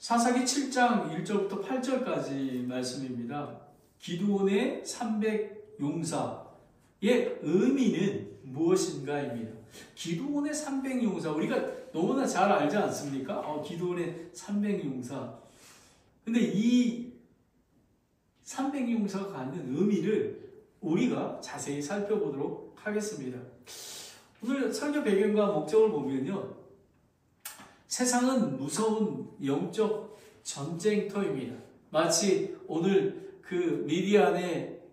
사사기 7장 1절부터 8절까지 말씀입니다. 기드온의 300용사의 의미는 무엇인가입니다. 기드온의 300용사, 우리가 너무나 잘 알지 않습니까? 기드온의 300용사. 근데 이 300용사가 갖는 의미를 우리가 자세히 살펴보도록 하겠습니다. 오늘 설교 배경과 목적을 보면요, 세상은 무서운 영적 전쟁터입니다. 마치 오늘 그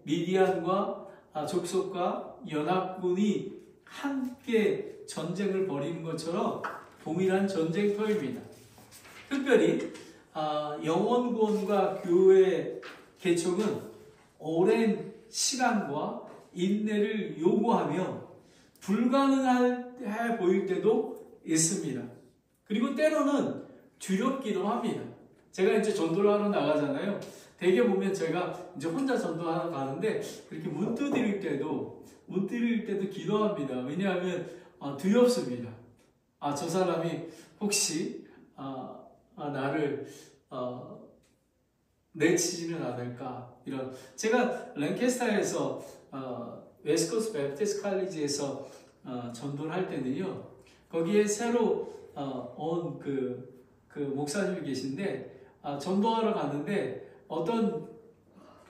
미디안과 족속과 연합군이 함께 전쟁을 벌이는 것처럼 동일한 전쟁터입니다. 특별히 영혼구원과 교회 개척은 오랜 시간과 인내를 요구하며 불가능해 보일 때도 있습니다. 그리고 때로는 두렵기도 합니다. 제가 이제 전도를 하러 나가잖아요. 대개 보면 제가 이제 혼자 전도하러 가는데 그렇게 문 두드릴 때도 기도합니다. 왜냐하면 두렵습니다. 저 사람이 혹시 나를 내치지는 않을까, 이런. 제가 랭캐스터에서 웨스코스 베프티스트 칼리지에서 전도를 할 때는요, 거기에 새로 온 그 목사님이 계신데, 전도하러 갔는데 어떤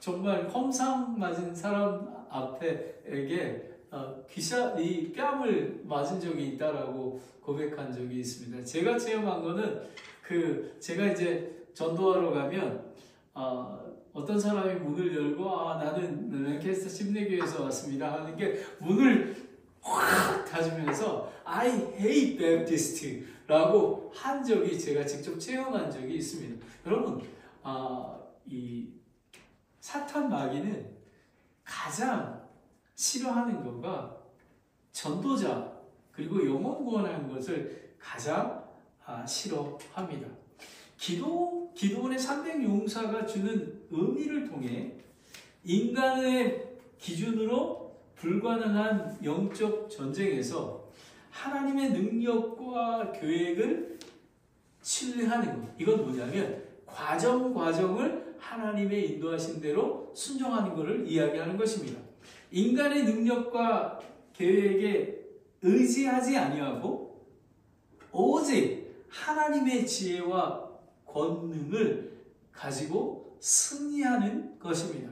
정말 험상 맞은 사람 앞에게 이 뺨을 맞은 적이 있다라고 고백한 적이 있습니다. 제가 체험한 거는 제가 이제 전도하러 가면 어떤 사람이 문을 열고 나는 랭캐스터 심내교에서 왔습니다 하는 게 문을 확 닫으면서 I hate Baptist 라고 한 적이, 제가 직접 체험한 적이 있습니다. 여러분, 이 사탄 마귀는 가장 싫어하는 거가 전도자 그리고 영혼 구원하는 것을 가장 싫어합니다. 기드온의 300용사가 주는 의미를 통해 인간의 기준으로 불가능한 영적 전쟁에서 하나님의 능력과 계획을 신뢰하는 것. 이건 뭐냐면 과정을 하나님의 인도하신 대로 순종하는 것을 이야기하는 것입니다. 인간의 능력과 계획에 의지하지 아니하고 오직 하나님의 지혜와 권능을 가지고 승리하는 것입니다.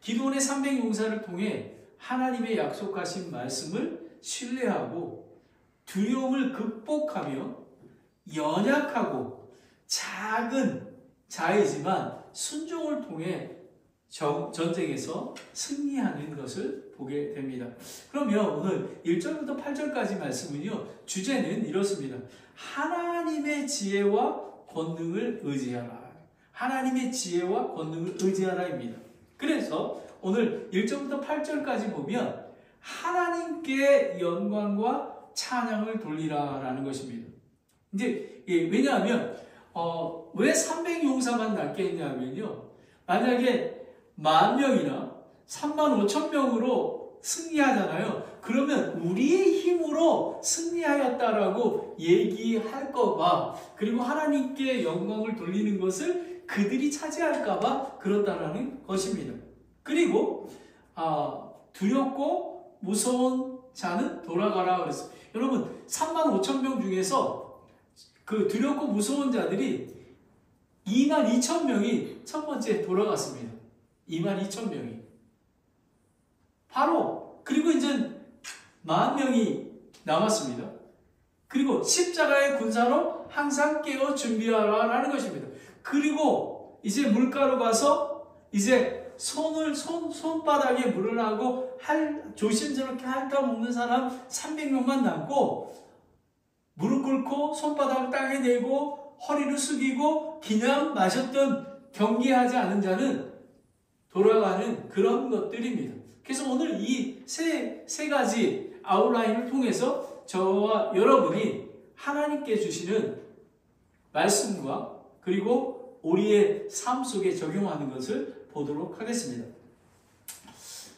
기드온의 300용사를 통해 하나님의 약속하신 말씀을 신뢰하고 두려움을 극복하며 연약하고 작은 자이지만 순종을 통해 전쟁에서 승리하는 것을 보게 됩니다. 그러면 오늘 1절부터 8절까지 말씀은요, 주제는 이렇습니다. 하나님의 지혜와 권능을 의지하라. 하나님의 지혜와 권능을 의지하라입니다. 그래서 오늘 1절부터 8절까지 보면 하나님께 영광과 찬양을 돌리라라는 것입니다. 이제 왜냐하면 왜 300용사만 낫게 했냐면요, 만약에 10,000명이나 35,000명으로 승리하잖아요. 그러면 우리의 힘으로 승리하였다라고 얘기할까봐, 그리고 하나님께 영광을 돌리는 것을 그들이 차지할까봐 그렇다라는 것입니다. 그리고 두렵고 무서운 자는 돌아가라 그랬어요. 여러분, 35,000명 중에서 그 두렵고 무서운 자들이 22,000명이 첫 번째 돌아갔습니다. 22,000명이. 바로, 그리고 이제 10,000명이 남았습니다. 그리고 십자가의 군사로 항상 깨어 준비하라라는 것입니다. 그리고 이제 물가로 가서 이제 손바닥에 물을 하고 조심스럽게 핥아 먹는 사람 300명만 남고, 무릎 꿇고 손바닥을 땅에 대고 허리를 숙이고 그냥 마셨던 경계하지 않은 자는 돌아가는 그런 것들입니다. 그래서 오늘 이 세 가지 아웃라인을 통해서 저와 여러분이 하나님께 주시는 말씀과 그리고 우리의 삶 속에 적용하는 것을 보도록 하겠습니다.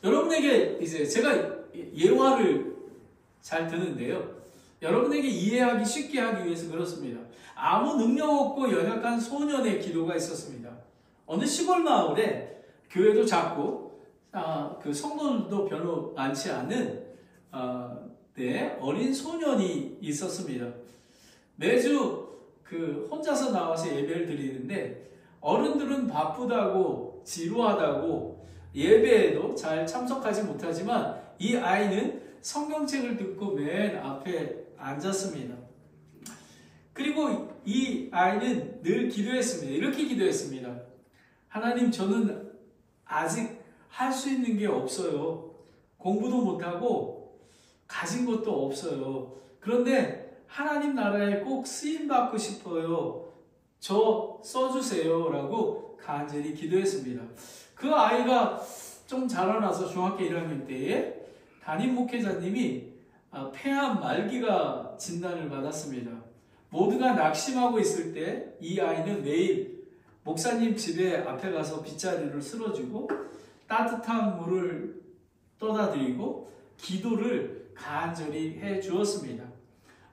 여러분에게 이제 제가 예화를 잘 드는데요, 여러분에게 이해하기 쉽게 하기 위해서 그렇습니다. 아무 능력 없고 연약한 소년의 기도가 있었습니다. 어느 시골 마을에 교회도 작고 그 성도들도 별로 많지 않은 어린 소년이 있었습니다. 매주 혼자서 나와서 예배를 드리는데 어른들은 바쁘다고 지루하다고 예배에도 잘 참석하지 못하지만 이 아이는 성경책을 듣고 맨 앞에 앉았습니다. 그리고 이 아이는 늘 기도했습니다. 이렇게 기도했습니다. 하나님, 저는 아직 할 수 있는 게 없어요. 공부도 못하고 가진 것도 없어요. 그런데 하나님 나라에 꼭 쓰임받고 싶어요. 저 써주세요 라고 간절히 기도했습니다. 그 아이가 좀 자라나서 중학교 1학년 때에 담임 목회자님이 폐암 말기가 진단을 받았습니다. 모두가 낙심하고 있을 때 이 아이는 매일 목사님 집에 앞에 가서 빗자루를 쓸어주고 따뜻한 물을 떠다 드리고 기도를 간절히 해 주었습니다.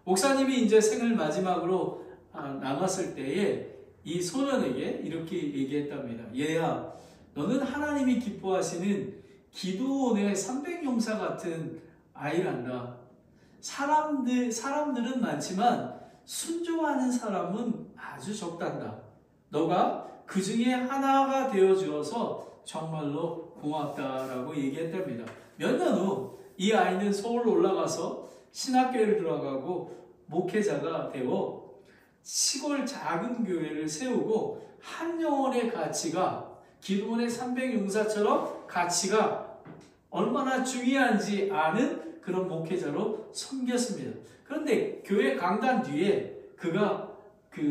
목사님이 이제 생을 마지막으로 남았을 때에 이 소년에게 이렇게 얘기했답니다. 얘야, 너는 하나님이 기뻐하시는 기도원의 300용사 같은 아이란다. 사람들은 많지만 순종하는 사람은 아주 적단다. 너가 그 중에 하나가 되어 주어서 정말로 고맙다라고 얘기했답니다. 몇 년 후 이 아이는 서울로 올라가서 신학교를 들어가고 목회자가 되어 시골 작은 교회를 세우고 한 영혼의 가치가 기도원의 300용사처럼 가치가 얼마나 중요한지 아는 그런 목회자로 섬겼습니다. 그런데 교회 강단 뒤에 그가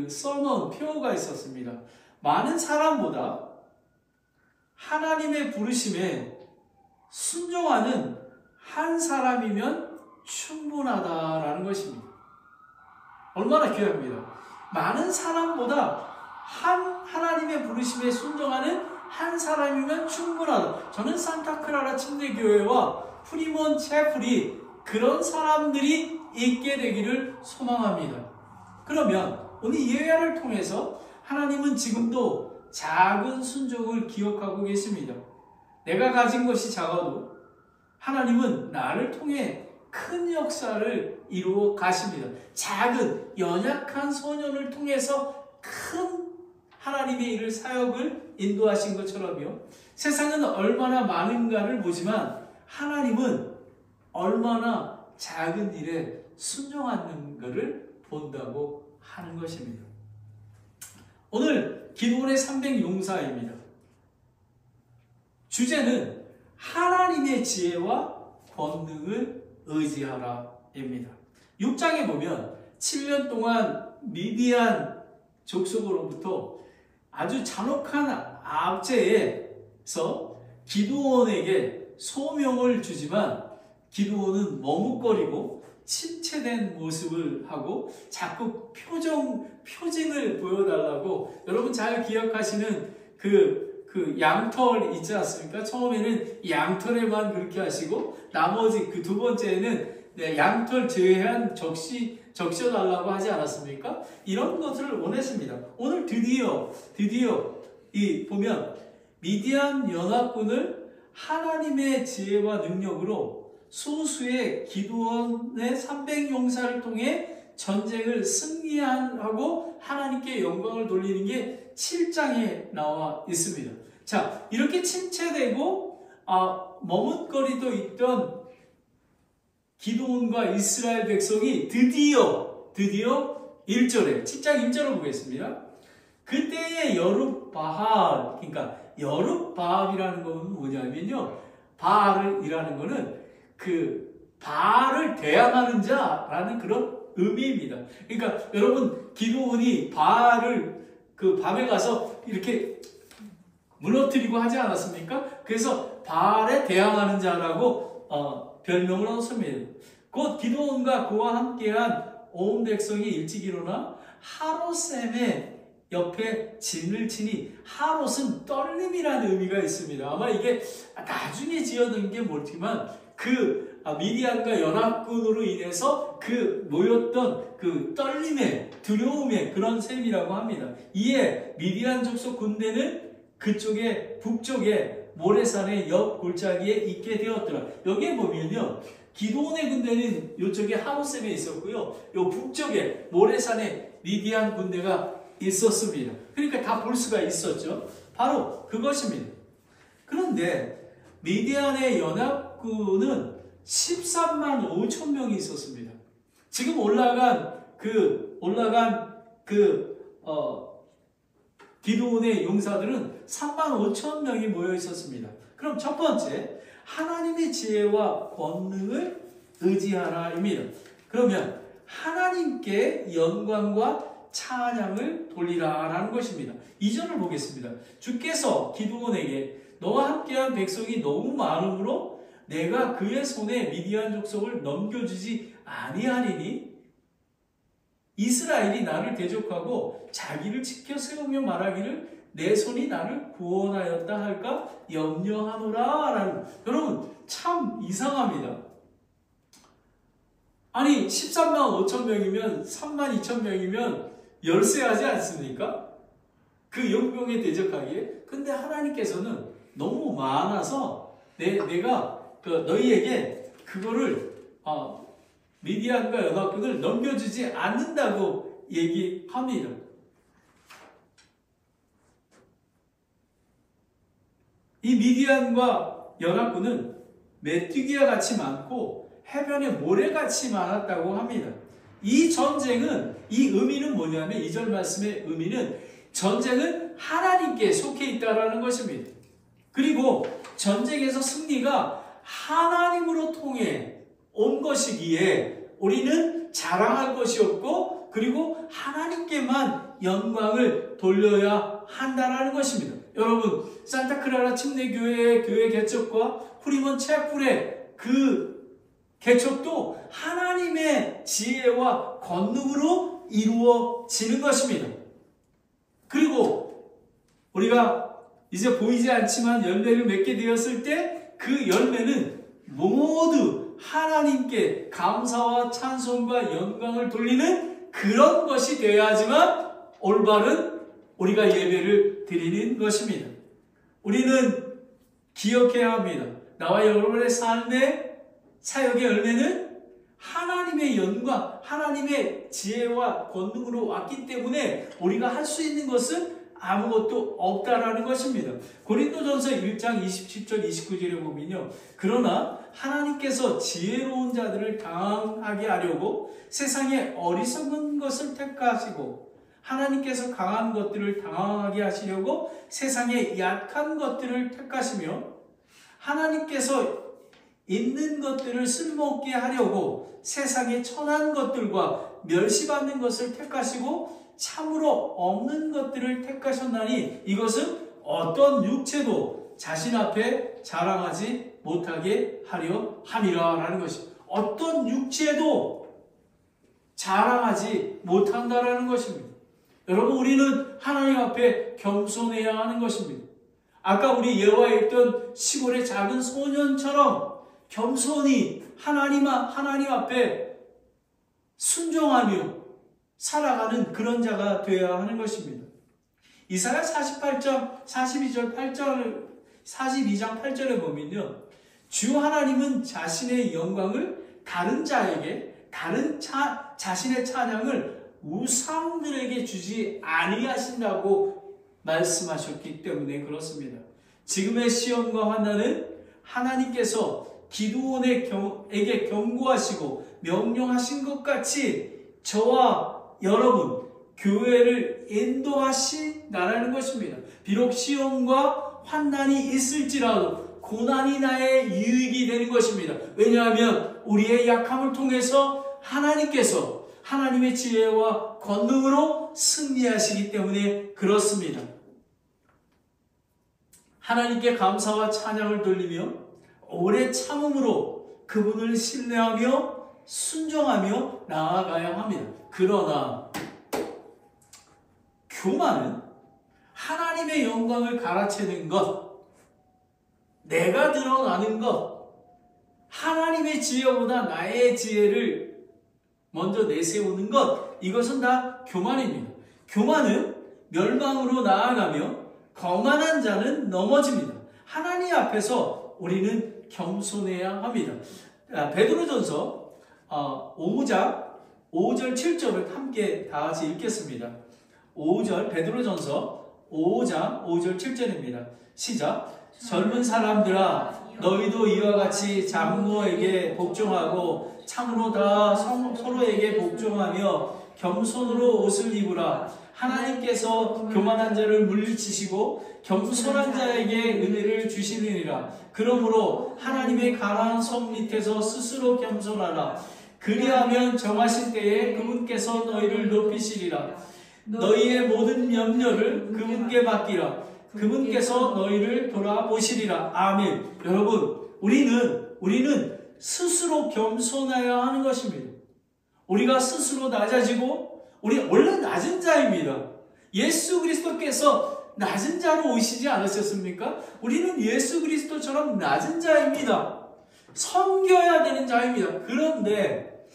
써놓은 표어가 있었습니다. 많은 사람보다 하나님의 부르심에 순종하는 한 사람이면 충분하다라는 것입니다. 얼마나 귀합니다. 많은 사람보다 하나님의 부르심에 순종하는 한 사람이면 충분하다. 저는 산타크라라 침례교회와 프리몬 채플이 그런 사람들이 있게 되기를 소망합니다. 그러면 오늘 이 예화를 통해서 하나님은 지금도 작은 순종을 기억하고 계십니다. 내가 가진 것이 작아도 하나님은 나를 통해 큰 역사를 이루어 가십니다. 작은 연약한 소년을 통해서 큰 하나님의 일을 사역을 인도하신 것처럼요. 세상은 얼마나 많은가를 보지만 하나님은 얼마나 작은 일에 순종하는 것을 본다고 하는 것입니다. 오늘 기도원의 300용사입니다. 주제는 하나님의 지혜와 권능을 의지하라입니다. 6장에 보면 7년 동안 미디안 족속으로부터 아주 잔혹한 압제에서 기드온에게 소명을 주지만 기드온은 머뭇거리고 침체된 모습을 하고 자꾸 표징을 보여달라고, 여러분 잘 기억하시는 그 양털 있지 않습니까? 처음에는 양털에만 그렇게 하시고 나머지 그 두 번째에는 양털 제외한 적셔달라고 하지 않았습니까? 이런 것을 원했습니다. 오늘 드디어 보면 미디안 연합군을 하나님의 지혜와 능력으로 소수의 기드온의 300용사를 통해 전쟁을 승리하고 하나님께 영광을 돌리는 게 7장에 나와 있습니다. 자, 이렇게 침체되고 머뭇거리도 있던 기드온과 이스라엘 백성이 드디어 1절에 7장 1절을 보겠습니다. 그때의 여룹바알, 그러니까 여룹바알이라는 건 뭐냐면요, 바알이라는 거는 그 바알을 대항하는 자라는 그런 의미입니다. 그러니까 여러분, 기드온이 바알을 그 밤에 가서 이렇게 무너뜨리고 하지 않았습니까? 그래서 바알에 대항하는 자라고 별명을 얻습니다. 곧 기드온과 그와 함께한 온 백성이 일찍 일어나 하롯셈의 옆에 진을 치니, 하롯은 떨림이라는 의미가 있습니다. 아마 이게 나중에 지어둔 게 모르지만 그 미디안과 연합군으로 인해서 그 모였던 그 떨림의 두려움의 그런 셈이라고 합니다. 이에 미디안 족속 군대는 그쪽에 북쪽에 모래산의 옆 골짜기에 있게 되었더라. 여기에 보면요, 기드온의 군대는 이쪽에 하못셈에 있었고요, 요 북쪽에 모래산에 미디안 군대가 있었습니다. 그러니까 다 볼 수가 있었죠. 바로 그것입니다. 그런데 미디안의 연합군은 13만 5천 명이 있었습니다. 지금 올라간 기드온의 용사들은 3만 5천 명이 모여 있었습니다. 그럼 첫 번째, 하나님의 지혜와 권능을 의지하라입니다. 그러면 하나님께 영광과 찬양을 돌리라라는 것입니다. 2절을 보겠습니다. 주께서 기드온에게 너와 함께한 백성이 너무 많으므로 내가 그의 손에 미디안 족속을 넘겨주지 아니하리니 이스라엘이 나를 대적하고 자기를 지켜 세우며 말하기를 내 손이 나를 구원하였다 할까 염려하노라 라는. 여러분, 참 이상합니다. 아니 13만 5천 명이면 3만 2천 명이면 열세하지 않습니까? 그 용병에 대적하기에. 근데 하나님께서는 너무 많아서 내가 너희에게 그거를 미디안과 연합군을 넘겨주지 않는다고 얘기합니다. 이 미디안과 연합군은 메뚜기와 같이 많고 해변에 모래같이 많았다고 합니다. 이 전쟁은, 이 의미는 뭐냐면, 2절 말씀의 의미는 전쟁은 하나님께 속해 있다라는 것입니다. 그리고 전쟁에서 승리가 하나님으로 통해 온 것이기에 우리는 자랑할 것이 없고, 그리고 하나님께만 영광을 돌려야 한다라는 것입니다. 여러분, 산타크라라 침례교회의 교회 개척과 후리먼 채플의 그 개척도 하나님의 지혜와 권능으로 이루어지는 것입니다. 그리고 우리가 이제 보이지 않지만 열매를 맺게 되었을 때 그 열매는 모두 하나님께 감사와 찬송과 영광을 돌리는 그런 것이 되어야지만 올바른 우리가 예배를 드리는 것입니다. 우리는 기억해야 합니다. 나와 여러분의 삶의 사역의 열매는 하나님의 영광, 하나님의 지혜와 권능으로 왔기 때문에 우리가 할 수 있는 것은 아무것도 없다라는 것입니다. 고린도전서 1장 27절 29절에 보면요, 그러나 하나님께서 지혜로운 자들을 당하게 하려고 세상에 어리석은 것을 택하시고 하나님께서 강한 것들을 당하게 하시려고 세상에 약한 것들을 택하시며 하나님께서 있는 것들을 쓸모없게 하려고 세상에 천한 것들과 멸시받는 것을 택하시고 참으로 없는 것들을 택하셨나니 이것은 어떤 육체도 자신 앞에 자랑하지 못하게 하려 함이라 라는 것입니다. 어떤 육체도 자랑하지 못한다라는 것입니다. 여러분, 우리는 하나님 앞에 겸손해야 하는 것입니다. 아까 우리 예화에 있던 시골의 작은 소년처럼 겸손히 하나님 앞에 순종하며 살아가는 그런 자가 되어야 하는 것입니다. 이사야 42장 8절에 보면요, 주 하나님은 자신의 영광을 다른 자에게, 자신의 찬양을 우상들에게 주지 아니하신다고 말씀하셨기 때문에 그렇습니다. 지금의 시험과 환난은 하나님께서 기드온에게 경고하시고 명령하신 것 같이 저와 여러분, 교회를 인도하신다라는 것입니다. 비록 시험과 환난이 있을지라도 고난이 나의 유익이 되는 것입니다. 왜냐하면 우리의 약함을 통해서 하나님께서 하나님의 지혜와 권능으로 승리하시기 때문에 그렇습니다. 하나님께 감사와 찬양을 돌리며 오래 참음으로 그분을 신뢰하며 순종하며 나아가야 합니다. 그러나 교만은 하나님의 영광을 갈아채는 것, 내가 드러나는 것, 하나님의 지혜보다 나의 지혜를 먼저 내세우는 것, 이것은 다 교만입니다. 교만은 멸망으로 나아가며 거만한 자는 넘어집니다. 하나님 앞에서 우리는 겸손해야 합니다. 베드로전서 5장 5절 7절을 함께 다 같이 읽겠습니다. 5절 베드로전서 5장 5절 7절입니다. 시작. 젊은 사람들아 너희도 이와 같이 장로에게 복종하고 참으로 다 서로에게 복종하며 겸손으로 옷을 입으라. 하나님께서 교만한 자를 물리치시고 겸손한 자에게 은혜를 주시느니라. 그러므로 하나님의 강한 성 밑에서 스스로 겸손하라. 그리하면 정하실 때에 그분께서 너희를 높이시리라. 너희의 모든 염려를 그분께 맡기라. 그분께서 너희를 돌아보시리라. 아멘. 여러분, 우리는 스스로 겸손해야 하는 것입니다. 우리가 스스로 낮아지고, 우리 원래 낮은 자입니다. 예수 그리스도께서 낮은 자로 오시지 않으셨습니까? 우리는 예수 그리스도처럼 낮은 자입니다. 섬겨야 되는 자입니다. 그런데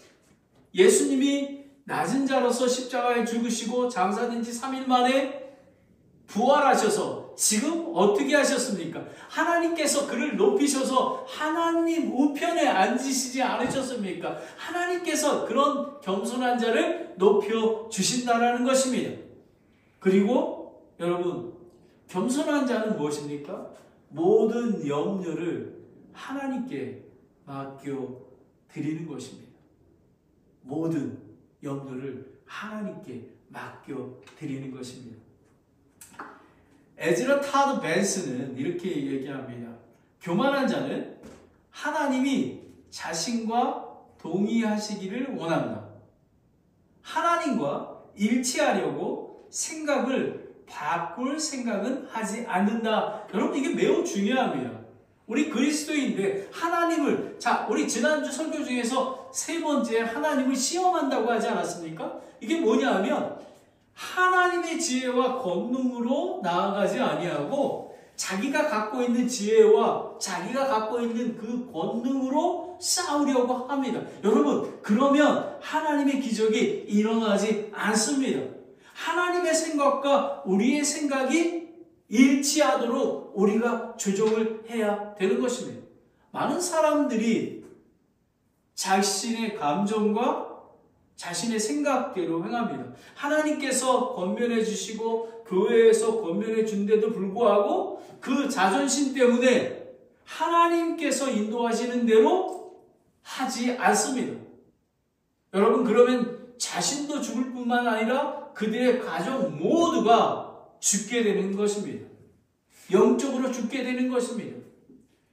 예수님이 낮은 자로서 십자가에 죽으시고 장사된 지 3일 만에 부활하셔서 지금 어떻게 하셨습니까? 하나님께서 그를 높이셔서 하나님 우편에 앉으시지 않으셨습니까? 하나님께서 그런 겸손한 자를 높여 주신다라는 것입니다. 그리고 여러분, 겸손한 자는 무엇입니까? 모든 염려를 하나님께 맡겨 드리는 것입니다. 모든 염려를 하나님께 맡겨 드리는 것입니다. 에즈라 타드 벤스는 이렇게 얘기합니다. 교만한 자는 하나님이 자신과 동의하시기를 원한다. 하나님과 일치하려고 생각을 바꿀 생각은 하지 않는다. 여러분, 이게 매우 중요합니다. 우리 그리스도인인데 하나님을, 우리 지난주 설교 중에서 세 번째 하나님을 시험한다고 하지 않았습니까? 이게 뭐냐 하면 하나님의 지혜와 권능으로 나아가지 아니하고 자기가 갖고 있는 지혜와 자기가 갖고 있는 그 권능으로 싸우려고 합니다. 여러분, 그러면 하나님의 기적이 일어나지 않습니다. 하나님의 생각과 우리의 생각이 일치하도록 우리가 조정을 해야 되는 것입니다. 많은 사람들이 자신의 감정과 자신의 생각대로 행합니다. 하나님께서 권면해 주시고 교회에서 권면해 준데도 불구하고 그 자존심 때문에 하나님께서 인도하시는 대로 하지 않습니다. 여러분, 그러면 자신도 죽을 뿐만 아니라 그들의 가족 모두가 죽게 되는 것입니다. 영적으로 죽게 되는 것입니다.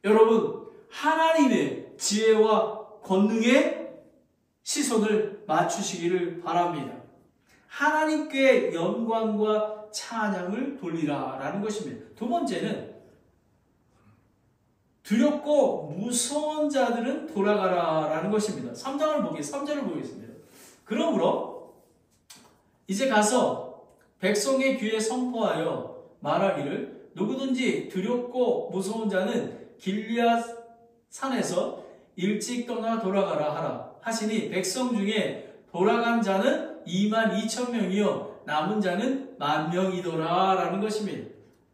여러분, 하나님의 지혜와 권능에 시선을 맞추시기를 바랍니다. 하나님께 영광과 찬양을 돌리라 라는 것입니다. 두 번째는 두렵고 무서운 자들은 돌아가라 라는 것입니다. 3절을 보겠습니다. 그러므로 이제 가서 백성의 귀에 선포하여 말하기를 누구든지 두렵고 무서운 자는 길리앗 산에서 일찍 떠나 돌아가라 하라 하시니 백성 중에 돌아간 자는 22,000명이요 남은 자는 10,000명이더라 라는 것입니다.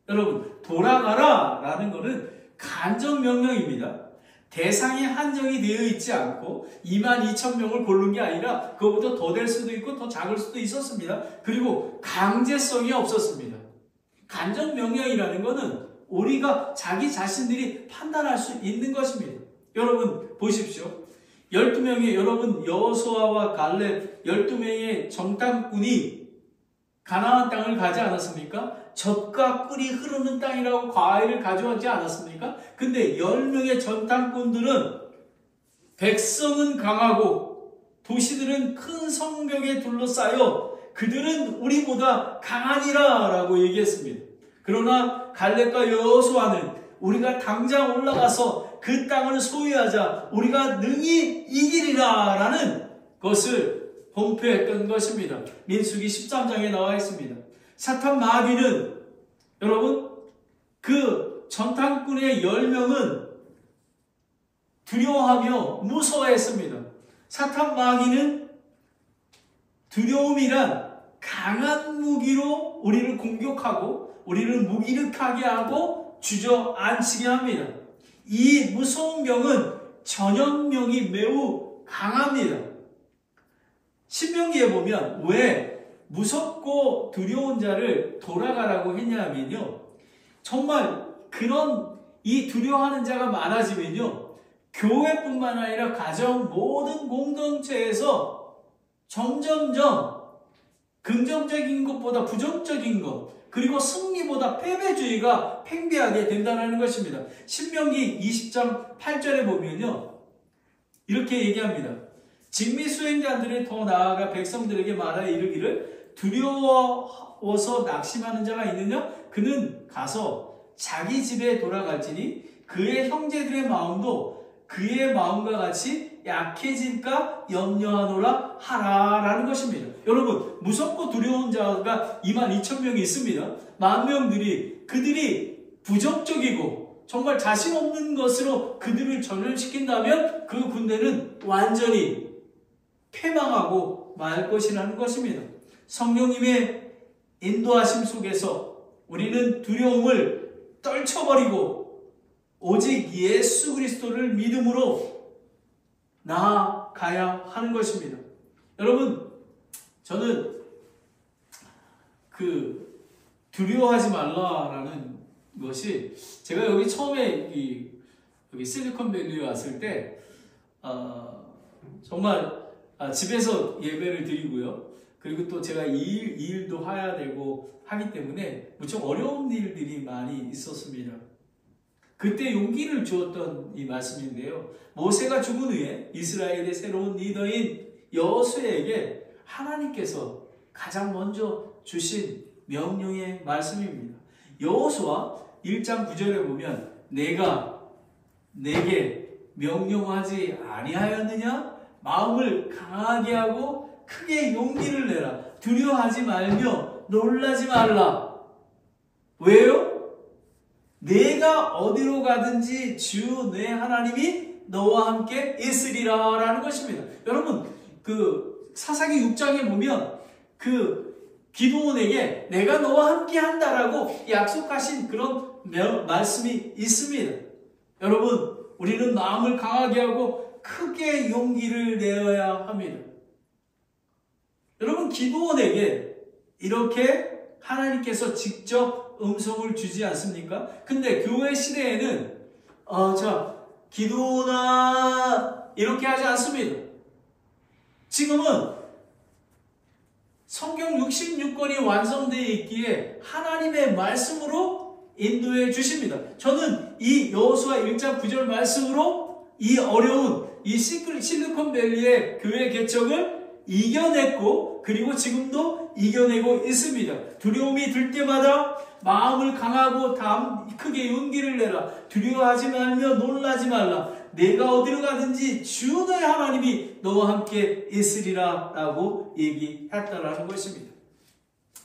여러분, 돌아가라 라는 것은 간접명령입니다. 대상이 한정이 되어 있지 않고 22,000명을 고른 게 아니라 그것보다 더 될 수도 있고 더 작을 수도 있었습니다. 그리고 강제성이 없었습니다. 간접명령이라는 것은 우리가 자기 자신들이 판단할 수 있는 것입니다. 여러분 보십시오. 12명의 여러분 여호수아와 갈렙 12명의 정탐꾼이 가나안 땅을 가지 않았습니까? 젖과 꿀이 흐르는 땅이라고 과일을 가져왔지 않았습니까? 근데 10명의 정탐꾼들은 백성은 강하고 도시들은 큰 성벽에 둘러싸여 그들은 우리보다 강하니라 라고 얘기했습니다. 그러나 갈렙과 여호수아는 우리가 당장 올라가서 그 땅을 소유하자, 우리가 능히 이기리라 라는 것을 공표했던 것입니다. 민수기 13장에 나와 있습니다. 사탄 마귀는 여러분 그 전탐꾼의 10명은 두려워하며 무서워했습니다. 사탄 마귀는 두려움이란 강한 무기로 우리를 공격하고 우리를 무기력하게 하고 주저앉히게 합니다. 이 무서운 병은 전염력이 매우 강합니다. 신명기에 보면 왜 무섭고 두려운 자를 돌아가라고 했냐면요, 정말 그런 이 두려워하는 자가 많아지면요, 교회뿐만 아니라 가정 모든 공동체에서 점점점 긍정적인 것보다 부정적인 것, 그리고 승리보다 패배주의가 팽배하게 된다는 것입니다. 신명기 20장 8절에 보면요, 이렇게 얘기합니다. 직미 수행자들이 더 나아가 백성들에게 말하여 이르기를 두려워서 낙심하는 자가 있느냐? 그는 가서 자기 집에 돌아갈지니 그의 형제들의 마음도 그의 마음과 같이 약해질까 염려하노라 하라라는 것입니다. 여러분, 무섭고 두려운 자가 22,000명이 있습니다. 만명들이 그들이 부정적이고 정말 자신 없는 것으로 그들을 전염시킨다면 그 군대는 완전히 패망하고 말 것이라는 것입니다. 성령님의 인도하심 속에서 우리는 두려움을 떨쳐버리고 오직 예수 그리스도를 믿음으로 나아가야 하는 것입니다. 여러분, 저는 두려워하지 말라라는 것이, 제가 여기 처음에 여기 실리콘밸리에 왔을 때 정말 집에서 예배를 드리고요, 그리고 또 제가 일도 해야 되고 하기 때문에 무척 어려운 일들이 많이 있었습니다. 그때 용기를 주었던 이 말씀인데요, 모세가 죽은 후에 이스라엘의 새로운 리더인 여호수아에게 하나님께서 가장 먼저 주신 명령의 말씀입니다. 여호수아 1장 9절에 보면 내가 내게 명령하지 아니하였느냐? 마음을 강하게 하고 크게 용기를 내라. 두려워하지 말며 놀라지 말라. 왜요? 내가 어디로 가든지 주 내 하나님이 너와 함께 있으리라 라는 것입니다. 여러분, 사사기 6장에 보면 기드온에게 내가 너와 함께 한다라고 약속하신 그런 말씀이 있습니다. 여러분, 우리는 마음을 강하게 하고 크게 용기를 내어야 합니다. 여러분, 기드온에게 이렇게 하나님께서 직접 음성을 주지 않습니까? 근데 교회 시대에는 기도나 이렇게 하지 않습니다. 지금은 성경 66권이 완성되어 있기에 하나님의 말씀으로 인도해 주십니다. 저는 이 여호수아 1장 9절 말씀으로 이 어려운 이 실리콘밸리의 교회 개척을 이겨냈고, 그리고 지금도 이겨내고 있습니다. 두려움이 들 때마다 마음을 강하고 크게 용기를 내라. 두려워하지 말며 놀라지 말라. 내가 어디로 가든지 주 너의 하나님이 너와 함께 있으리라 라고 얘기했다라는 것입니다.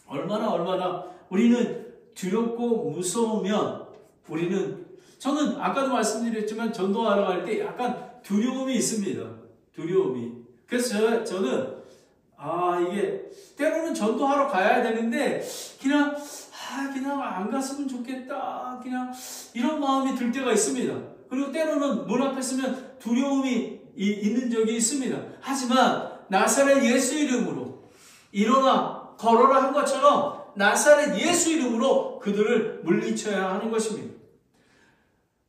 얼마나 우리는 두렵고 무서우면 저는 아까도 말씀드렸지만 전도하러 갈 때 약간 두려움이 있습니다. 두려움이. 그래서 저는 이게 때로는 전도하러 가야 되는데 그냥 안 갔으면 좋겠다, 그냥 이런 마음이 들 때가 있습니다. 그리고 때로는 문 앞에 서면 두려움이 있는 적이 있습니다. 하지만 나사렛 예수 이름으로 일어나 걸어라 한 것처럼 나사렛 예수 이름으로 그들을 물리쳐야 하는 것입니다.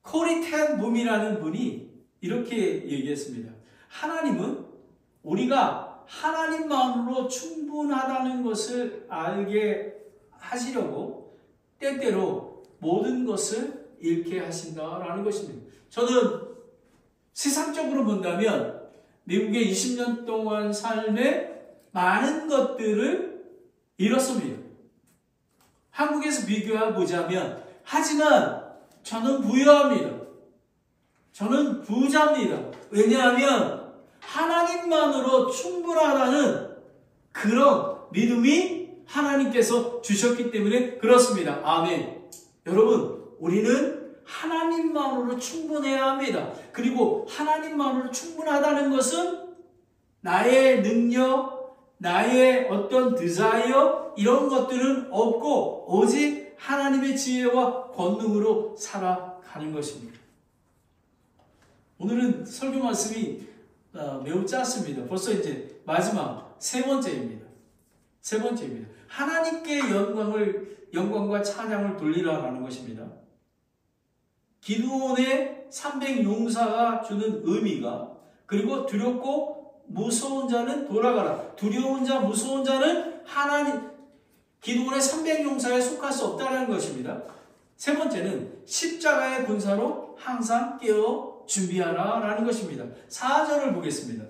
코리 텐 붐이라는 분이 이렇게 얘기했습니다. 하나님은 우리가 하나님만으로 충분하다는 것을 알게 하시려고 때때로 모든 것을 잃게 하신다라는 것입니다. 저는 세상적으로 본다면 미국의 20년 동안 삶에 많은 것들을 잃었습니다. 한국에서 비교해 보자면, 하지만 저는 부유합니다. 저는 부자입니다. 왜냐하면 하나님만으로 충분하다는 그런 믿음이 하나님께서 주셨기 때문에 그렇습니다. 아멘. 여러분, 우리는 하나님만으로 충분해야 합니다. 그리고 하나님만으로 충분하다는 것은 나의 능력, 나의 어떤 디자이어 이런 것들은 없고 오직 하나님의 지혜와 권능으로 살아가는 것입니다. 오늘은 설교 말씀이 매우 짧습니다. 벌써 이제 마지막 세 번째입니다. 하나님께 영광과 찬양을 돌리라라는 것입니다. 기드온의 300용사가 주는 의미가, 그리고 두렵고 무서운 자는 돌아가라. 두려운 자, 무서운 자는 기드온의 300용사에 속할 수 없다는 것입니다. 세 번째는 십자가의 군사로 항상 깨어 준비하라 라는 것입니다. 4절을 보겠습니다.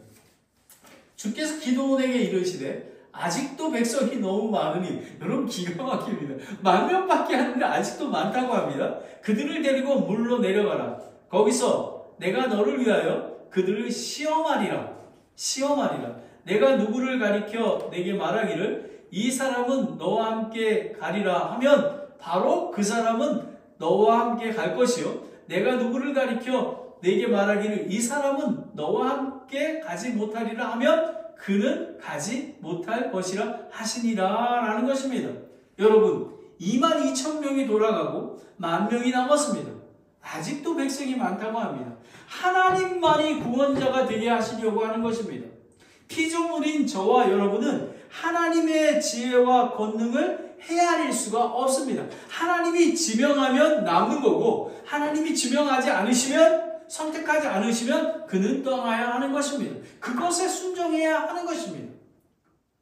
주께서 기드온에게 이르시되 아직도 백성이 너무 많으니, 여러분 기가 막힙니다. 10,000명밖에 안 되는데 아직도 많다고 합니다. 그들을 데리고 물로 내려가라. 거기서 내가 너를 위하여 그들을 시험하리라. 내가 누구를 가리켜 내게 말하기를 이 사람은 너와 함께 가리라 하면 바로 그 사람은 너와 함께 갈 것이요, 내가 누구를 가리켜 내게 말하기를 이 사람은 너와 함께 가지 못하리라 하면 그는 가지 못할 것이라 하시니라 라는 것입니다. 여러분 22,000명이 돌아가고 10,000명이 남았습니다. 아직도 백성이 많다고 합니다. 하나님만이 구원자가 되게 하시려고 하는 것입니다. 피조물인 저와 여러분은 하나님의 지혜와 권능을 헤아릴 수가 없습니다. 하나님이 지명하면 남는 거고, 하나님이 지명하지 않으시면, 선택하지 않으시면 그는 떠나야 하는 것입니다. 그것에 순종해야 하는 것입니다.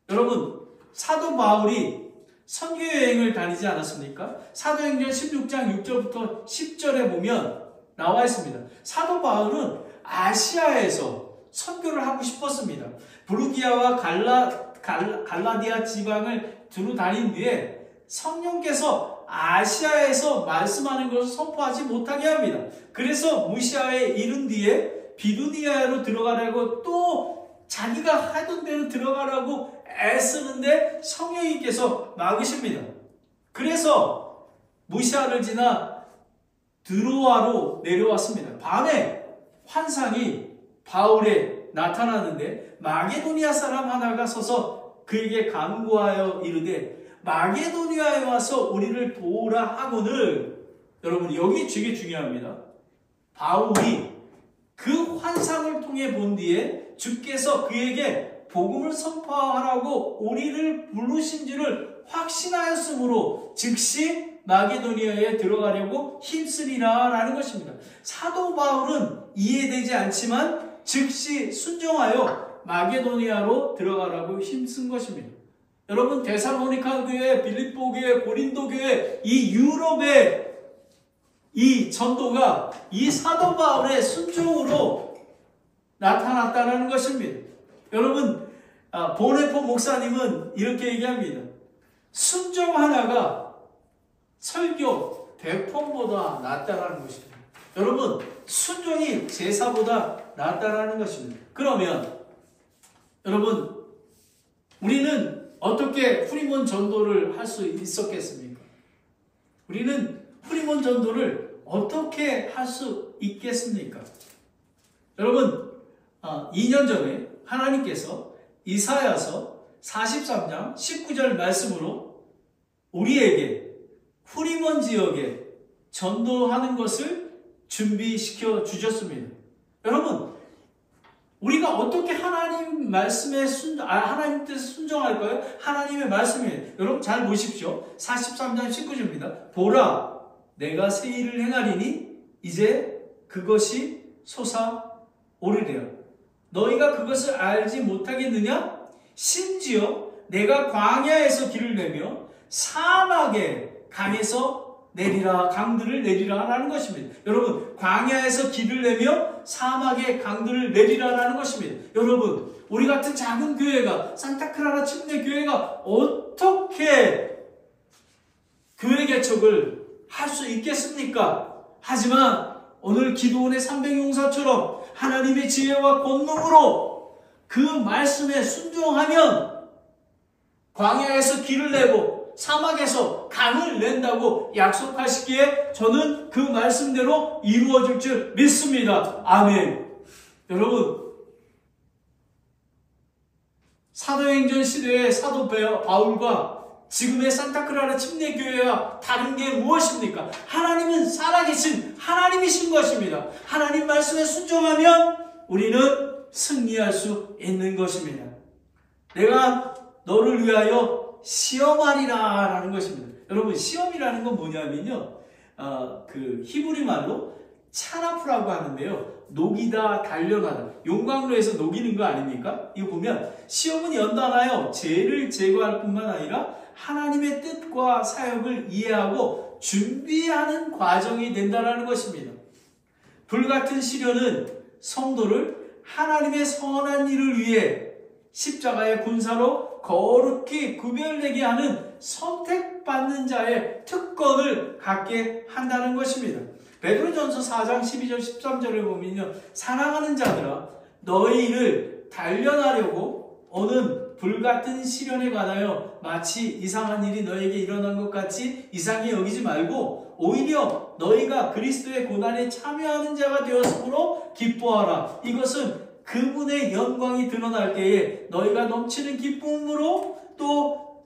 여러분, 사도 바울이 선교 여행을 다니지 않았습니까? 사도행전 16장 6절부터 10절에 보면 나와 있습니다. 사도 바울은 아시아에서 선교를 하고 싶었습니다. 부르기아와 갈라디아 지방을 두루 다닌 뒤에 성령께서 아시아에서 말씀하는 것을 선포하지 못하게 합니다. 그래서 무시아에 이른 뒤에 비두니아로 들어가려고 또 자기가 하던 데로 들어가라고 애쓰는데 성령님께서 막으십니다. 그래서 무시아를 지나 드로아로 내려왔습니다. 밤에 환상이 바울에 나타나는데 마게도니아 사람 하나가 서서 그에게 간구하여 이르되 마게도니아에 와서 우리를 도우라 하거늘, 여러분 여기 되게 중요합니다. 바울이 그 환상을 통해 본 뒤에 주께서 그에게 복음을 선포하라고 우리를 부르신 줄을 확신하였으므로 즉시 마게도니아에 들어가려고 힘쓰리라 라는 것입니다. 사도 바울은 이해되지 않지만 즉시 순종하여 마게도니아로 들어가라고 힘쓴 것입니다. 여러분 데살로니가 교회, 빌립보 교회, 고린도 교회, 이 유럽의 이 전도가 이 사도 바울의 순종으로 나타났다는 것입니다. 여러분 보네포 목사님은 이렇게 얘기합니다. 순종 하나가 설교 100번보다 낫다라는 것입니다. 여러분 순종이 제사보다 낫다라는 것입니다. 그러면 여러분 우리는 어떻게 후리몬 전도를 할 수 있었겠습니까? 우리는 후리몬 전도를 어떻게 할 수 있겠습니까? 여러분 2년 전에 하나님께서 이사야서 43장 19절 말씀으로 우리에게 후리몬 지역에 전도하는 것을 준비시켜 주셨습니다. 여러분 우리가 어떻게 하나님 말씀에 하나님 뜻에 순종할까요? 하나님의 말씀이에요. 여러분 잘 보십시오. 43장 19절입니다. 보라 내가 새 일을 행하리니 이제 그것이 솟아오르리라. 너희가 그것을 알지 못하겠느냐? 심지어 내가 광야에서 길을 내며 사막의 강에서 강들을 내리라 라는 것입니다. 여러분 광야에서 길을 내며 사막의 강들을 내리라 라는 것입니다. 여러분 우리 같은 작은 교회가 산타크라라 침례 교회가 어떻게 교회 개척을 할 수 있겠습니까? 하지만 오늘 기드온의 300용사처럼 하나님의 지혜와 권능으로 그 말씀에 순종하면 광야에서 길을 내고 사막에서 강을 낸다고 약속하시기에 저는 그 말씀대로 이루어질 줄 믿습니다. 아멘. 여러분, 사도행전 시대의 사도 바울과 지금의 산타크라라 침례교회와 다른 게 무엇입니까? 하나님은 살아계신 하나님이신 것입니다. 하나님 말씀에 순종하면 우리는 승리할 수 있는 것입니다. 내가 너를 위하여 시험하리라 라는 것입니다. 여러분, 시험이라는 건 뭐냐면요, 그 히브리 말로 차나프라고 하는데요, 녹이다, 단련하다, 용광로에서 녹이는 거 아닙니까? 이거 보면 시험은 연단하여 죄를 제거할 뿐만 아니라 하나님의 뜻과 사역을 이해하고 준비하는 과정이 된다는 것입니다. 불같은 시련은 성도를 하나님의 선한 일을 위해 십자가의 군사로 거룩히 구별되게 하는 선택받는 자의 특권을 갖게 한다는 것입니다. 베드로전서 4장 12절 13절을 보면요, 사랑하는 자들아, 너희 일을 단련하려고 오는 불같은 시련에 관하여 마치 이상한 일이 너에게 일어난 것 같이 이상히 여기지 말고 오히려 너희가 그리스도의 고난에 참여하는 자가 되었으므로 기뻐하라. 이것은 그분의 영광이 드러날 때에 너희가 넘치는 기쁨으로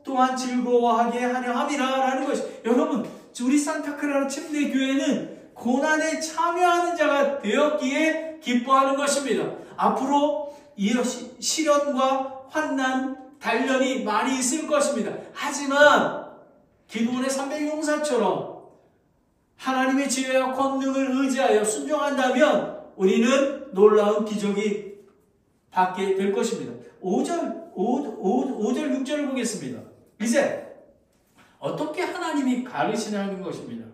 또한 즐거워하게 하려 함이라 라는 것이, 여러분, 우리 산타크라라 침례교회는 고난에 참여하는 자가 되었기에 기뻐하는 것입니다. 앞으로 이 시련과 환난, 단련이 많이 있을 것입니다. 하지만 기도원의 300용사처럼 하나님의 지혜와 권능을 의지하여 순종한다면 우리는 놀라운 기적이 받게 될 것입니다. 5절 6절을 보겠습니다. 이제 어떻게 하나님이 가르치냐는 것입니다.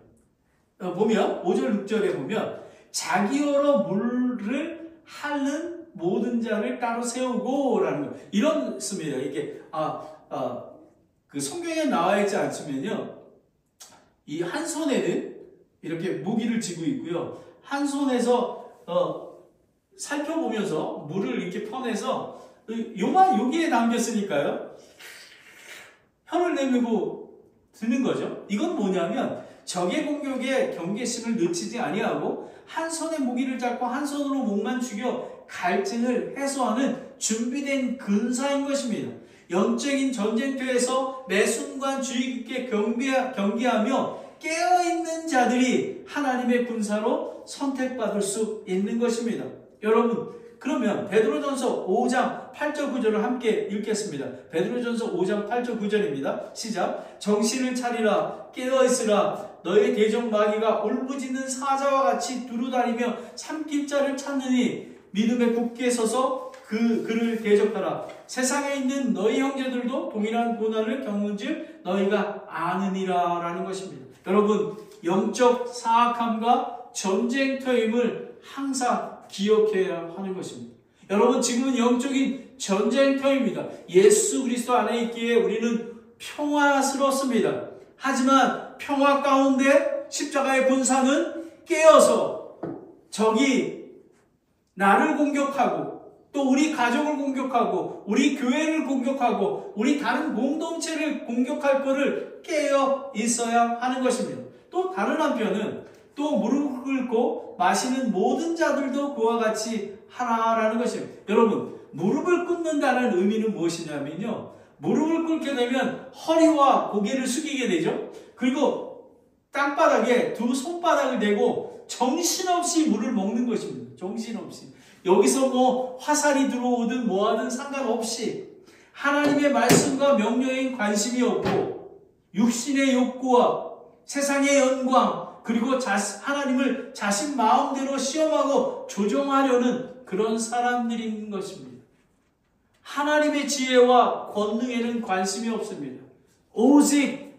보면 5절 6절에 보면 자기어로 물을 핥는 모든 자를 따로 세우고 라는 거, 이렇습니다. 이게 그 성경에 나와 있지 않지만요, 이 한 손에는 이렇게 무기를 쥐고 있고요, 한 손에서 살펴보면서 물을 이렇게 퍼내서 여기에 남겼으니까요, 혀를 내밀고 드는 거죠. 이건 뭐냐면 적의 공격에 경계심을 늦추지 아니하고 한 손에 무기를 잡고 한 손으로 목만 죽여 갈증을 해소하는 준비된 근사인 것입니다. 영적인 전쟁터에서 매 순간 주의 깊게 경계하며 깨어있는 자들이 하나님의 군사로 선택받을 수 있는 것입니다. 여러분, 그러면 베드로전서 5장 8절 9절을 함께 읽겠습니다. 베드로전서 5장 8절 9절입니다. 시작. 정신을 차리라, 깨어있으라. 너의 대적 마귀가 울부짖는 사자와 같이 두루다니며 삼킬 자를 찾느니 믿음에 굳게 서서 그를 대적하라. 세상에 있는 너희 형제들도 동일한 고난을 겪는 줄 너희가 아느니라 라는 것입니다. 여러분, 영적 사악함과 전쟁터임을 항상 기억해야 하는 것입니다. 여러분, 지금은 영적인 전쟁터입니다. 예수 그리스도 안에 있기에 우리는 평화스럽습니다. 하지만 평화 가운데 십자가의 군사는 깨어서 적이 나를 공격하고 또 우리 가족을 공격하고 우리 교회를 공격하고 우리 다른 공동체를 공격할 것을 깨어 있어야 하는 것입니다. 또 다른 한편은 또 무릎 꿇고 마시는 모든 자들도 그와 같이 하라라는 것입니다. 여러분, 무릎을 꿇는다는 의미는 무엇이냐면요, 무릎을 꿇게 되면 허리와 고개를 숙이게 되죠. 그리고 땅바닥에 두 손바닥을 대고 정신없이 물을 먹는 것입니다. 정신없이. 여기서 뭐 화살이 들어오든 뭐하든 상관없이 하나님의 말씀과 명령에 관심이 없고 육신의 욕구와 세상의 영광, 그리고 하나님을 자신 마음대로 시험하고 조정하려는 그런 사람들인 것입니다. 하나님의 지혜와 권능에는 관심이 없습니다. 오직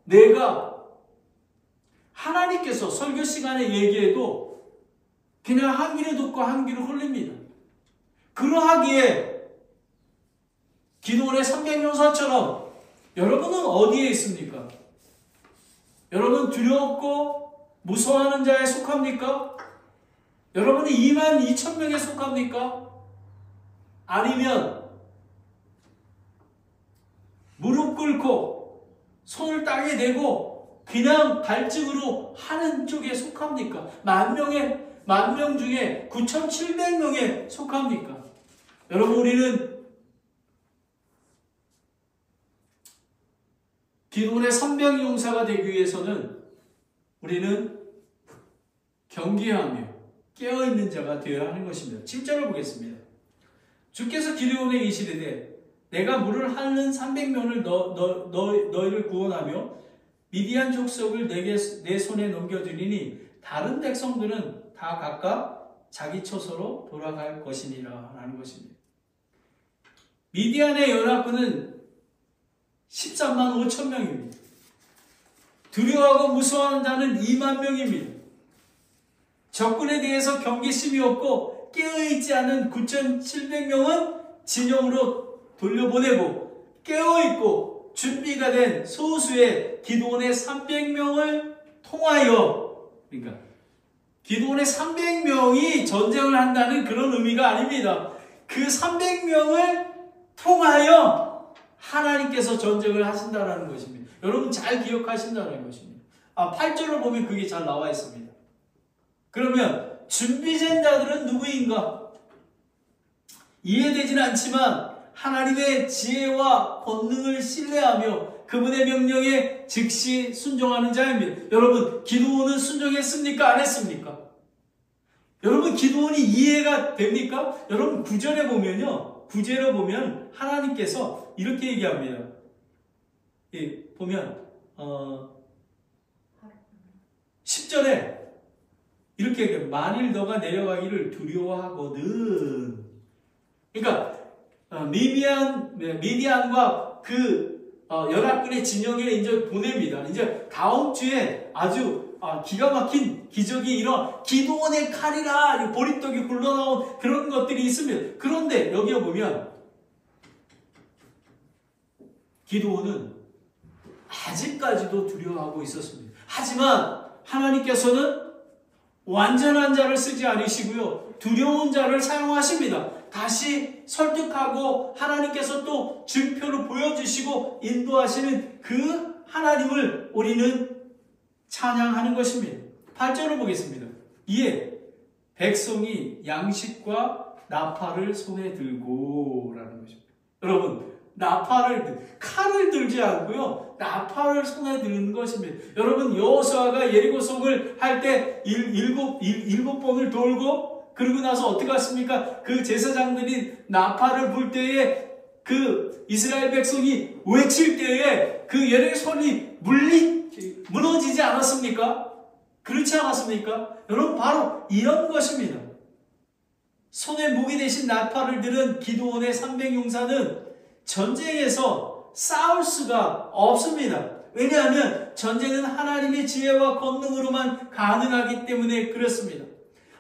내가 하나님께서 설교 시간에 얘기해도 그냥 한 귀로 듣고 한 귀로 흘립니다. 그러하기에 기도원의 300용사처럼 여러분은 어디에 있습니까? 여러분 두렵고 무서워하는 자에 속합니까? 여러분이 22,000명에 속합니까? 아니면 무릎 꿇고 손을 땅에 대고 그냥 발증으로 하는 쪽에 속합니까? 만 명 중에 9,700명에 속합니까? 여러분, 우리는 기도원의 삼병용사가 되기 위해서는 우리는 경계하며 깨어있는 자가 되어야 하는 것입니다. 7절을 보겠습니다. 주께서 기드온에게 이르시되 내가 물을 핥는 300명을 너희를 구원하며 미디안 족속을 내 손에 넘겨주리니 다른 백성들은 다 각각 자기 처소로 돌아갈 것이니라 라는 것입니다. 미디안의 연합군은 13만 5천 명입니다. 두려워하고 무서워하는 자는 2만 명입니다. 적군에 대해서 경계심이 없고 깨어있지 않은 9,700명은 진영으로 돌려보내고 깨어있고 준비가 된 소수의 기드온의 300명을 통하여, 그러니까 기드온의 300명이 전쟁을 한다는 그런 의미가 아닙니다. 그 300명을 통하여 하나님께서 전쟁을 하신다는 것입니다. 여러분 잘 기억하신다는 것입니다. 8절을 보면 그게 잘 나와 있습니다. 그러면 준비된 자들은 누구인가? 이해되지는 않지만 하나님의 지혜와 권능을 신뢰하며 그분의 명령에 즉시 순종하는 자입니다. 여러분, 기드온은 순종했습니까? 안 했습니까? 여러분, 기드온이 이해가 됩니까? 여러분, 9절에 보면요. 9절에 보면 하나님께서 이렇게 얘기합니다. 보면 10절에 이렇게 얘기해요. 만일 너가 내려가기를 두려워하거든. 그러니까 미디안과 그 연합군의 진영에 이제 보냅니다. 이제 다음 주에 아주 기가 막힌 기적이 일어나 기드온의 칼이라 보리떡이 굴러나온 그런 것들이 있습니다. 그런데 여기에 보면 기드온은 아직까지도 두려워하고 있었습니다. 하지만 하나님께서는 완전한 자를 쓰지 않으시고요. 두려운 자를 사용하십니다. 다시 설득하고 하나님께서 또 증표를 보여주시고 인도하시는 그 하나님을 우리는 찬양하는 것입니다. 8절을 보겠습니다. 이에 백성이 양식과 나팔을 손에 들고 라는 것입니다. 여러분, 칼을 들지 않고요. 나팔을 손에 드는 것입니다. 여러분, 여호수아가 예리고 성을 할 때 일곱 번을 돌고 그러고 나서 어떻게 했습니까? 그 제사장들이 나팔을 불 때에 그 이스라엘 백성이 외칠 때에 그 예리고성이 무너지지 않았습니까? 그렇지 않았습니까? 여러분, 바로 이런 것입니다. 손에 무기 대신 나팔을 들은 기드온의 300용사는 전쟁에서 싸울 수가 없습니다. 왜냐하면 전쟁은 하나님의 지혜와 권능으로만 가능하기 때문에 그렇습니다.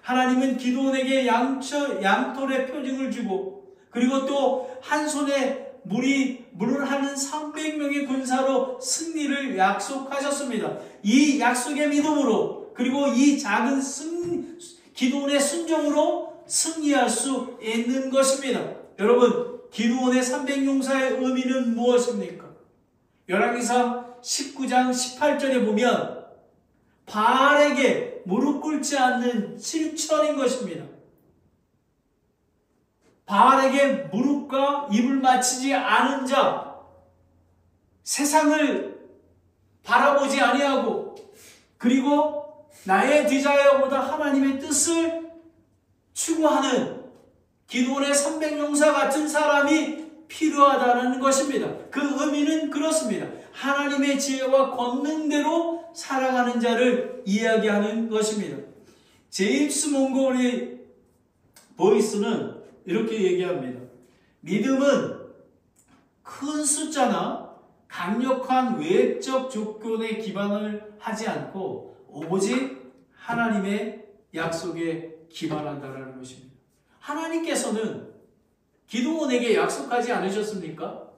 하나님은 기드온에게 양털의 표징을 주고 그리고 또 한 손에 물을 하는 300명의 군사로 승리를 약속하셨습니다. 이 약속의 믿음으로 그리고 이 작은 기드온의 순종으로 승리할 수 있는 것입니다. 여러분, 기드온의 300용사의 의미는 무엇입니까? 열왕기상 19장 18절에 보면 바알에게 무릎 꿇지 않는 실천인 것입니다. 바알에게 무릎과 입을 맞추지 않은 자, 세상을 바라보지 아니하고 그리고 나의 디자이어보다 하나님의 뜻을 추구하는 기드온의 300용사 같은 사람이 필요하다는 것입니다. 그 의미는 그렇습니다. 하나님의 지혜와 권능대로 살아가는 자를 이야기하는 것입니다. 제임스 몽고리 보이스는 이렇게 얘기합니다. 믿음은 큰 숫자나 강력한 외적 조건에 기반을 하지 않고 오직 하나님의 약속에 기반한다는 것입니다. 하나님께서는 기드온에게 약속하지 않으셨습니까?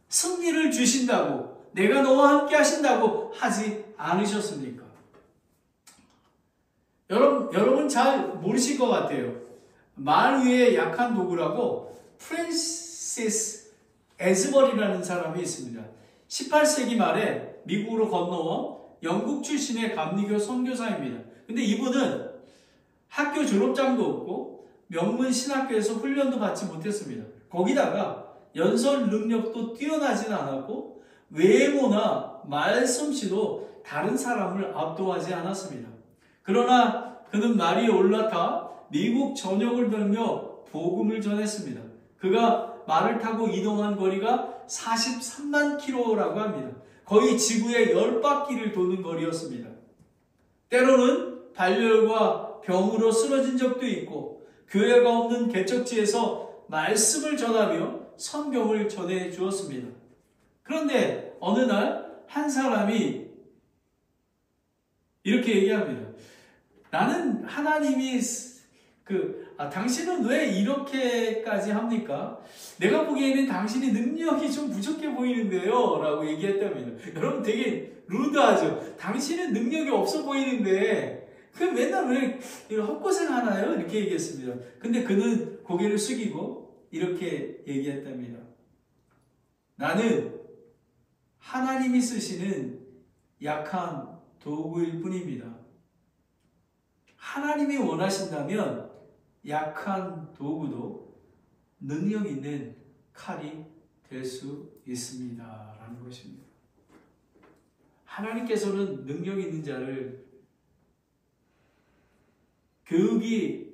승리를 주신다고, 내가 너와 함께 하신다고 하지 않으셨습니까? 여러분 잘 모르실 것 같아요. 말 위에 약한 도구라고 프랜시스 에즈벌이라는 사람이 있습니다. 18세기 말에 미국으로 건너온 영국 출신의 감리교 선교사입니다. 근데 이분은 학교 졸업장도 없고 명문 신학교에서 훈련도 받지 못했습니다. 거기다가 연설 능력도 뛰어나진 않았고 외모나 말솜씨도 다른 사람을 압도하지 않았습니다. 그러나 그는 말이 올라타 미국 전역을 돌며 복음을 전했습니다. 그가 말을 타고 이동한 거리가 43만 킬로라고 합니다. 거의 지구의 10바퀴를 도는 거리였습니다. 때로는 발열과 병으로 쓰러진 적도 있고 교회가 없는 개척지에서 말씀을 전하며 성경을 전해 주었습니다. 그런데 어느 날 한 사람이 이렇게 얘기합니다. 나는 하나님이 당신은 왜 이렇게까지 합니까? 내가 보기에는 당신이 능력이 좀 부족해 보이는데요 라고 얘기했답니다. 여러분 되게 루드하죠. 당신은 능력이 없어 보이는데 맨날 왜 헛고생 하나요? 이렇게 얘기했습니다. 근데 그는 고개를 숙이고 이렇게 얘기했답니다. 나는 하나님이 쓰시는 약한 도구일 뿐입니다. 하나님이 원하신다면 약한 도구도 능력 있는 칼이 될 수 있습니다. 라는 것입니다. 하나님께서는 능력 있는 자를, 교육이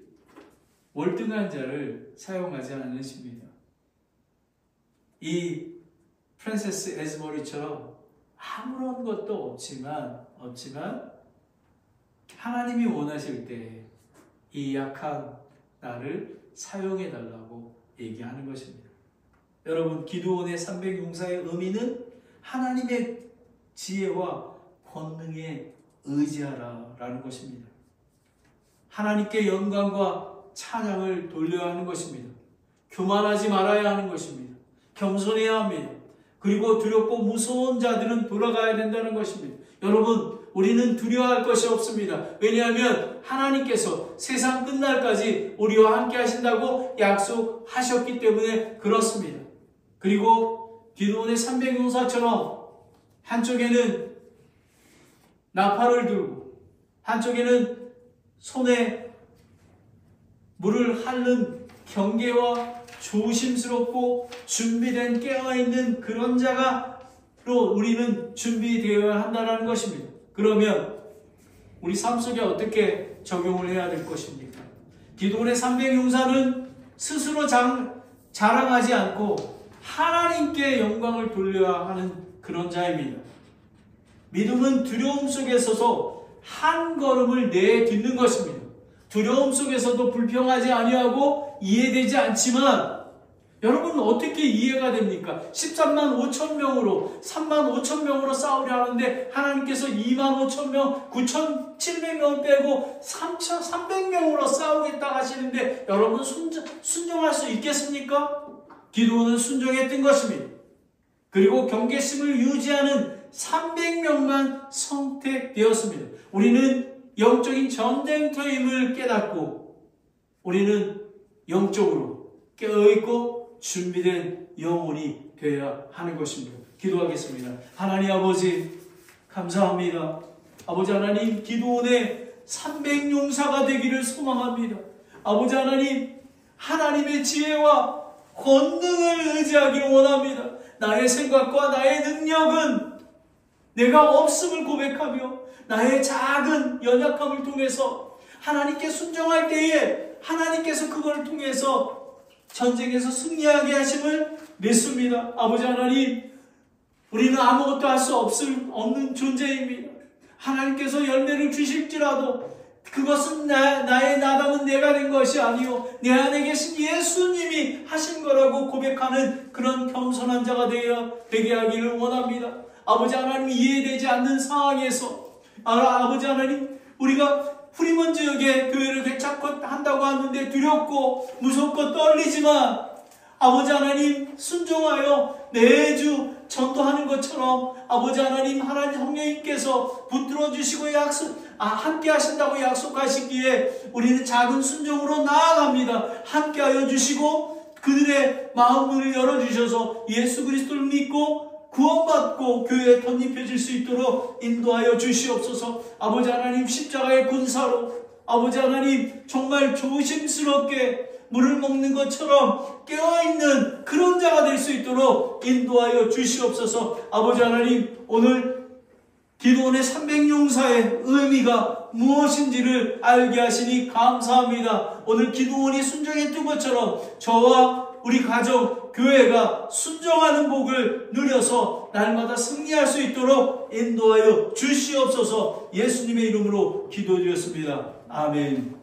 월등한 자를 사용하지 않으십니다. 이 프랜시스 에즈머리처럼 아무런 것도 없지만 하나님이 원하실 때 이 약한 나를 사용해 달라고 얘기하는 것입니다. 여러분, 기드온의 300용사의 의미는 하나님의 지혜와 권능에 의지하라 라는 것입니다. 하나님께 영광과 찬양을 돌려야 하는 것입니다. 교만하지 말아야 하는 것입니다. 겸손해야 합니다. 그리고 두렵고 무서운 자들은 돌아가야 된다는 것입니다. 여러분, 우리는 두려워할 것이 없습니다. 왜냐하면 하나님께서 세상 끝날까지 우리와 함께 하신다고 약속하셨기 때문에 그렇습니다. 그리고 기드온의 300용사처럼 한쪽에는 나팔을 들고 한쪽에는 손에 물을 핥는 경계와 조심스럽고 준비된 깨어있는 그런 자가로 우리는 준비되어야 한다는 것입니다. 그러면 우리 삶 속에 어떻게 적용을 해야 될 것입니까? 기드온의 300용사는 스스로 자랑하지 않고 하나님께 영광을 돌려야 하는 그런 자입니다. 믿음은 두려움 속에 서서 한 걸음을 내딛는 것입니다. 두려움 속에서도 불평하지 아니하고 이해되지 않지만 여러분 어떻게 이해가 됩니까? 13만 5천 명으로 3만 5천 명으로 싸우려 하는데 하나님께서 2만 5천 명 9,700명 빼고 3,300명으로 싸우겠다 하시는데 여러분 순종할 수 있겠습니까? 기드온은 순종했던 것입니다. 그리고 경계심을 유지하는 300명만 선택되었습니다. 우리는 영적인 전쟁터임을 깨닫고 우리는 영적으로 깨어있고 준비된 영혼이 되어야 하는 것입니다. 기도하겠습니다. 하나님 아버지 감사합니다. 아버지 하나님, 기드온의 300용사가 되기를 소망합니다. 아버지 하나님, 하나님의 지혜와 권능을 의지하기를 원합니다. 나의 생각과 나의 능력은 내가 없음을 고백하며 나의 작은 연약함을 통해서 하나님께 순종할 때에 하나님께서 그걸 통해서 전쟁에서 승리하게 하심을 믿습니다. 아버지 하나님, 우리는 아무것도 할 수 없는 존재입니다. 하나님께서 열매를 주실지라도 그것은 나의 나담은 내가 된 것이 아니요 내 안에 계신 예수님이 하신 거라고 고백하는 그런 겸손한 자가 되게 하기를 원합니다. 아버지 하나님, 이해되지 않는 상황에서 아버지 하나님, 우리가 프리먼 지역에 교회를 개척 한다고 하는데 두렵고 무섭고 떨리지만 아버지 하나님 순종하여 매주 전도하는 것처럼 아버지 하나님, 하나님 성령님께서 붙들어 주시고 함께 하신다고 약속하시기에 우리는 작은 순종으로 나아갑니다. 함께 하여 주시고 그들의 마음문을 열어주셔서 예수 그리스도를 믿고 구원받고 교회에 덧입혀질 수 있도록 인도하여 주시옵소서. 아버지 하나님, 십자가의 군사로 아버지 하나님 정말 조심스럽게 물을 먹는 것처럼 깨어있는 그런 자가 될 수 있도록 인도하여 주시옵소서. 아버지 하나님, 오늘 기도원의 300용사의 의미가 무엇인지를 알게 하시니 감사합니다. 오늘 기도원이 순종했던 것처럼 저와 우리 가정, 교회가 순종하는 복을 누려서 날마다 승리할 수 있도록 인도하여 주시옵소서. 예수님의 이름으로 기도드렸습니다. 아멘.